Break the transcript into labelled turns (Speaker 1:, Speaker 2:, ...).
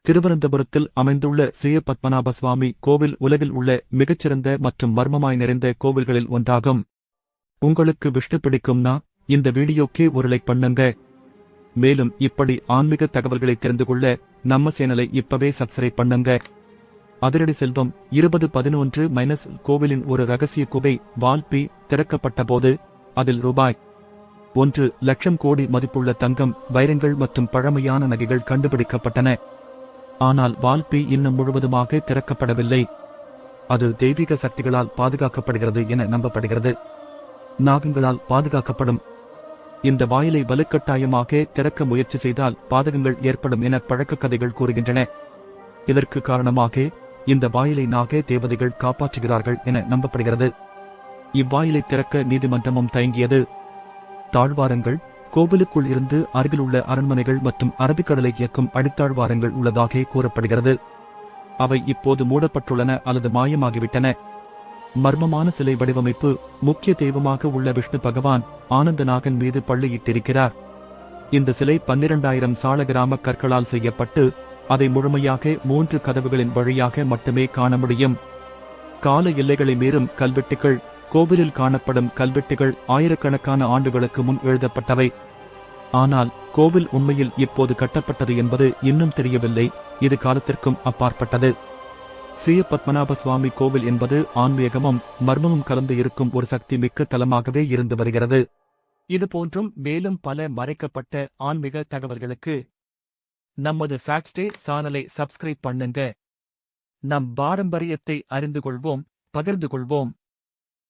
Speaker 1: திருவனந்தபுரத்தில் அமைந்துள்ள ஸ்ரீ பத்மநாப சுவாமி கோவில் உலகில் உள்ள மிகச்சிறந்த மற்றும் மர்மமாய் நிறைந்த கோவில்களில் ஒன்றாகும். உங்களுக்கு விஷ்ணு பிடிக்கும்னா இந்த வீடியோக்கு ஒரு லைக் பண்ணுங்க. மேலும் இப்படி ஆன்மீக தகவல்களை தெரிந்து கொள்ள நம்ம சேனலை இப்பவே சப்ஸ்கிரைப் பண்ணுங்க. அதிரடி செல்வம் 2011 கோவிலின் ஒரு ரகசிய குகை வால்பி திறக்கப்பட்டபோது அதில் ரூபாய் 1,00,000 கோடி மதிப்புள்ள தங்கம், வைரங்கள் மற்றும் பழமையான நகைகள் கண்டுபிடிக்கப்பட்டன. ஆனால் வால்பி இன்னும் முழுவதுமாக திறக்கப்படவில்லை. அது தெய்வீக சக்திகளால் பாதுகாக்கப்படுகிறது என நம்பப்படுகிறது. நாகங்களால் பாதுகாக்கப்படும். இந்த வாயிலை வலுக்கட்டாயமாக திறக்க முயற்சி செய்தால் பாதகங்கள் ஏற்படும் என பழக்க கதைகள் கூறுகின்றன. இதற்கு காரணமாக இந்த வாயிலை நாக தேவதைகள் காப்பாற்றுகிறார்கள் என நம்பப்படுகிறது. இவ்வாயிலை திறக்க நீதிமன்றமும் தயங்கியது. தாழ்வாரங்கள், கோவிலுக்குள் இருந்து அருகிலுள்ள அரண்மனைகள் மற்றும் அரபிக்கடலை இயக்கும் அடித்தாழ்வாரங்கள் உள்ளதாக கூறப்படுகிறது. அவை இப்போது மூடப்பட்டுள்ளன அல்லது மாயமாகிவிட்டன. மர்மமான சிலை வடிவமைப்பு. முக்கிய தெய்வமாக உள்ள விஷ்ணு பகவான் ஆனந்தநாகன் மீது பள்ளியிட்டிருக்கிறார். இந்த சிலை 12,000 சாளகிராம கற்களால் செய்யப்பட்டு அதை முழுமையாக 3 கதவுகளின் வழியாக மட்டுமே காண முடியும். கால எல்லைகளை மீறும் கல்வெட்டுகள். கோவிலில் காணப்படும் கல்வெட்டுகள் ஆயிரக்கணக்கான ஆண்டுகளுக்கு முன் எழுதப்பட்டவை. ஆனால் கோவில் உண்மையில் இப்போது கட்டப்பட்டது என்பது இன்னும் தெரியவில்லை. இது காலத்திற்கும் அப்பாற்பட்டது. ஸ்ரீ பத்மநாப சுவாமி கோவில் என்பது ஆன்மீகமும் மர்மமும் கலந்து இருக்கும் ஒரு சக்தி மிக்க தலமாகவே இருந்து வருகிறது. இதுபோன்றும் மேலும் பல மறைக்கப்பட்ட ஆன்மீக தகவல்களுக்கு நமது ஃபேக்ட்ஸ் டே சேனலை சப்ஸ்கிரைப் பண்ணுங்க. நம் பாரம்பரியத்தை அறிந்து கொள்வோம், பகிர்ந்து கொள்வோம்.